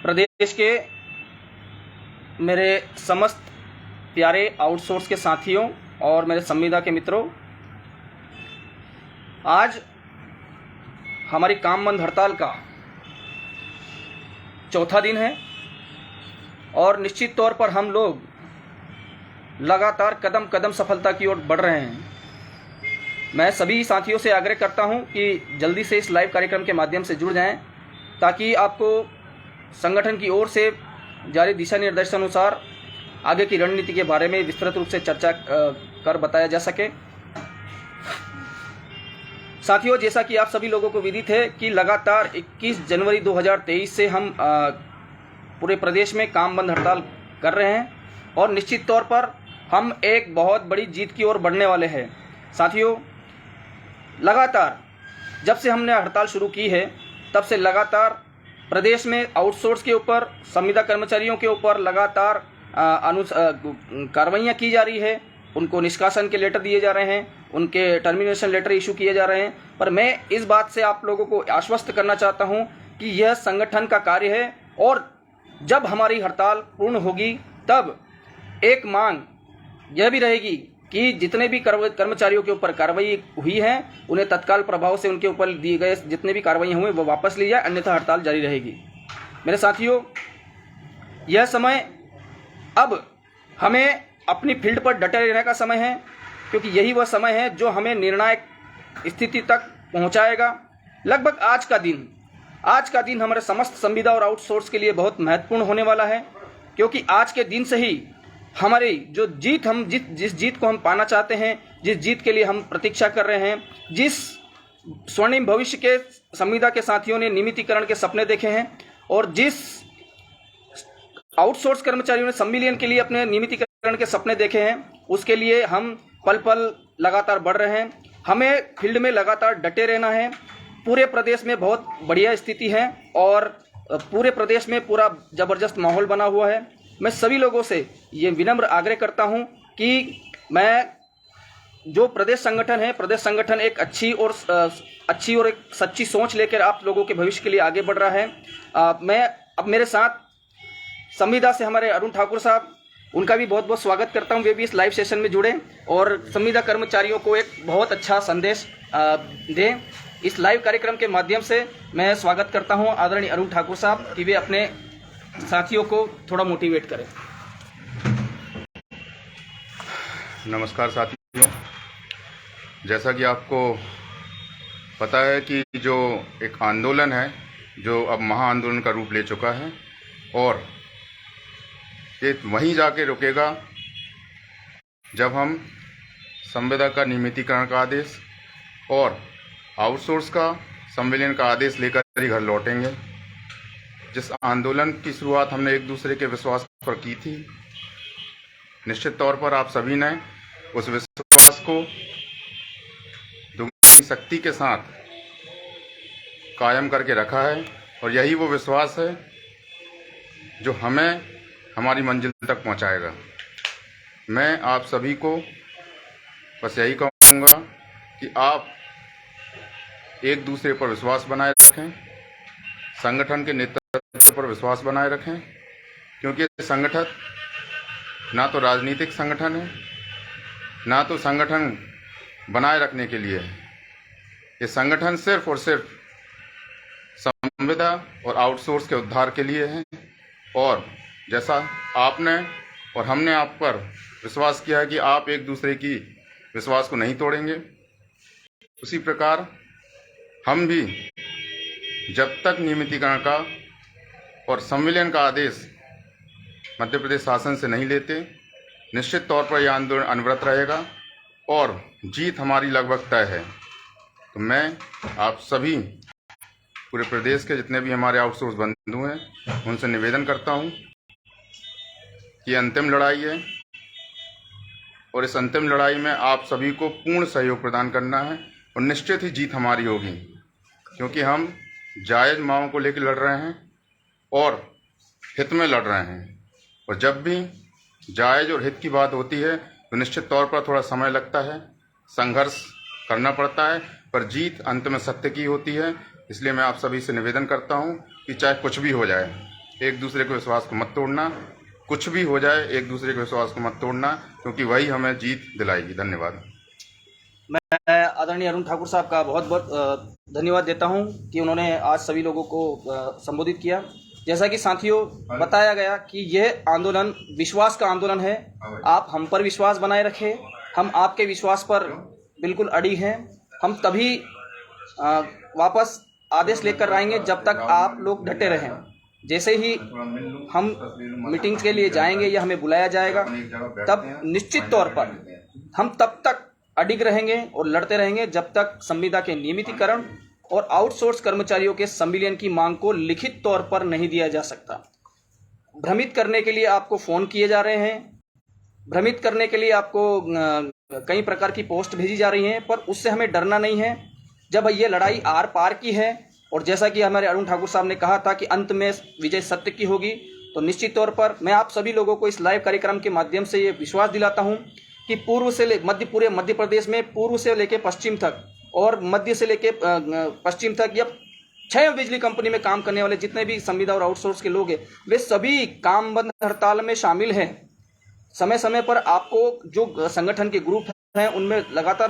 प्रदेश के मेरे समस्त प्यारे आउटसोर्स के साथियों और मेरे संविदा के मित्रों, आज हमारी काम बंद हड़ताल का चौथा दिन है और निश्चित तौर पर हम लोग लगातार कदम कदम सफलता की ओर बढ़ रहे हैं। मैं सभी साथियों से आग्रह करता हूं कि जल्दी से इस लाइव कार्यक्रम के माध्यम से जुड़ जाएं, ताकि आपको संगठन की ओर से जारी दिशा निर्देश अनुसार आगे की रणनीति के बारे में विस्तृत रूप से चर्चा कर बताया जा सके। साथियों, जैसा कि आप सभी लोगों को विदित है कि लगातार 21 जनवरी 2023 से हम पूरे प्रदेश में काम बंद हड़ताल कर रहे हैं और निश्चित तौर पर हम एक बहुत बड़ी जीत की ओर बढ़ने वाले हैं। साथियों, लगातार जब से हमने हड़ताल शुरू की है तब से लगातार प्रदेश में आउटसोर्स के ऊपर, संविदा कर्मचारियों के ऊपर लगातार कार्रवाइयाँ की जा रही है। उनको निष्कासन के लेटर दिए जा रहे हैं, उनके टर्मिनेशन लेटर इशू किए जा रहे हैं। पर मैं इस बात से आप लोगों को आश्वस्त करना चाहता हूं कि यह संगठन का कार्य है और जब हमारी हड़ताल पूर्ण होगी तब एक मांग यह भी रहेगी कि जितने भी कर्मचारियों के ऊपर कार्रवाई हुई है उन्हें तत्काल प्रभाव से उनके ऊपर दिए गए जितने भी कार्रवाई हुए वो वापस ली जाए, अन्यथा हड़ताल जारी रहेगी। मेरे साथियों, यह समय अब हमें अपनी फील्ड पर डटे रहने का समय है, क्योंकि यही वह समय है जो हमें निर्णायक स्थिति तक पहुंचाएगा। लगभग आज का दिन हमारे समस्त संविदा और आउटसोर्स के लिए बहुत महत्वपूर्ण होने वाला है, क्योंकि आज के दिन से ही हमारी जो जीत जिस जीत को हम पाना चाहते हैं, जिस जीत के लिए हम प्रतीक्षा कर रहे हैं, जिस स्वर्णिम भविष्य के संविदा के साथियों ने नियमितीकरण के सपने देखे हैं और जिस आउटसोर्स कर्मचारियों ने संविलियन के लिए अपने नियमितीकरण के सपने देखे हैं, उसके लिए हम पल पल लगातार बढ़ रहे हैं। हमें फील्ड में लगातार डटे रहना है। पूरे प्रदेश में बहुत बढ़िया स्थिति है और पूरे प्रदेश में पूरा जबरदस्त माहौल बना हुआ है। मैं सभी लोगों से ये विनम्र आग्रह करता हूं कि मैं जो प्रदेश संगठन एक अच्छी और एक सच्ची सोच लेकर आप लोगों के भविष्य के लिए आगे बढ़ रहा है। मैं अब मेरे साथ संविदा से हमारे अरुण ठाकुर साहब, उनका भी बहुत बहुत स्वागत करता हूं। वे भी इस लाइव सेशन में जुड़े और संविदा कर्मचारियों को एक बहुत अच्छा संदेश दें। इस लाइव कार्यक्रम के माध्यम से मैं स्वागत करता हूं आदरणीय अरुण ठाकुर साहब कि वे अपने साथियों को थोड़ा मोटिवेट करें। नमस्कार साथियों, जैसा कि आपको पता है कि जो एक आंदोलन है जो अब महाआंदोलन का रूप ले चुका है और ये वहीं जाके रुकेगा जब हम संविदा का नियमितीकरण का आदेश और आउटसोर्स का संविलियन का आदेश लेकर ही घर लौटेंगे। जिस आंदोलन की शुरुआत हमने एक दूसरे के विश्वास पर की थी, निश्चित तौर पर आप सभी ने उस विश्वास को दुगनी शक्ति के साथ कायम करके रखा है और यही वो विश्वास है जो हमें हमारी मंजिल तक पहुंचाएगा। मैं आप सभी को बस यही कहूँगा कि आप एक दूसरे पर विश्वास बनाए रखें, संगठन के नेतृत्व पर विश्वास बनाए रखें, क्योंकि संगठन ना तो राजनीतिक संगठन है, ना तो संगठन बनाए रखने के लिए है। ये संगठन सिर्फ और सिर्फ संविदा और आउटसोर्स के उद्धार के लिए है। और जैसा आपने और हमने आप पर विश्वास किया है कि आप एक दूसरे की विश्वास को नहीं तोड़ेंगे, उसी प्रकार हम भी जब तक नियमितीकरण का और संविलियन का आदेश मध्य प्रदेश शासन से नहीं लेते, निश्चित तौर पर यह आंदोलन अनवरत रहेगा और जीत हमारी लगभग तय है। तो मैं आप सभी पूरे प्रदेश के जितने भी हमारे आउटसोर्स बंधु हैं उनसे निवेदन करता हूं कि अंतिम लड़ाई है और इस अंतिम लड़ाई में आप सभी को पूर्ण सहयोग प्रदान करना है और निश्चित ही जीत हमारी होगी, क्योंकि हम जायज़ मांगों को लेकर लड़ रहे हैं और हित में लड़ रहे हैं। और जब भी जायज़ और हित की बात होती है तो निश्चित तौर पर थोड़ा समय लगता है, संघर्ष करना पड़ता है, पर जीत अंत में सत्य की होती है। इसलिए मैं आप सभी से निवेदन करता हूं कि चाहे कुछ भी हो जाए, एक दूसरे के विश्वास को मत तोड़ना, कुछ भी हो जाए एक दूसरे के विश्वास को मत तोड़ना, क्योंकि वही हमें जीत दिलाएगी। धन्यवाद। मैं आदरणीय अरुण ठाकुर साहब का बहुत बहुत धन्यवाद देता हूं कि उन्होंने आज सभी लोगों को संबोधित किया। जैसा कि साथियों बताया गया कि यह आंदोलन विश्वास का आंदोलन है। आप हम पर विश्वास बनाए रखें, हम आपके विश्वास पर बिल्कुल अड़ी हैं। हम तभी वापस आदेश लेकर आएंगे जब तक आप लोग डटे रहें। जैसे ही हम मीटिंग्स के लिए जाएंगे या हमें बुलाया जाएगा, तब निश्चित तौर पर हम तब तक अडिग रहेंगे और लड़ते रहेंगे जब तक संविदा के नियमितीकरण और आउटसोर्स कर्मचारियों के संविलियन की मांग को लिखित तौर पर नहीं दिया जा सकता। भ्रमित करने के लिए आपको फोन किए जा रहे हैं, भ्रमित करने के लिए आपको कई प्रकार की पोस्ट भेजी जा रही हैं, पर उससे हमें डरना नहीं है। जब ये लड़ाई आर पार की है और जैसा कि हमारे अरुण ठाकुर साहब ने कहा था कि अंत में विजय सत्य की होगी, तो निश्चित तौर पर मैं आप सभी लोगों को इस लाइव कार्यक्रम के माध्यम से ये विश्वास दिलाता हूं कि पूरे मध्य प्रदेश में पूर्व से लेकर पश्चिम तक और मध्य से लेकर पश्चिम तक या 6 बिजली कंपनी में काम करने वाले जितने भी संविदा और आउटसोर्स के लोग हैं, वे सभी काम बंद हड़ताल में शामिल हैं। समय समय पर आपको जो संगठन के ग्रुप हैं उनमें लगातार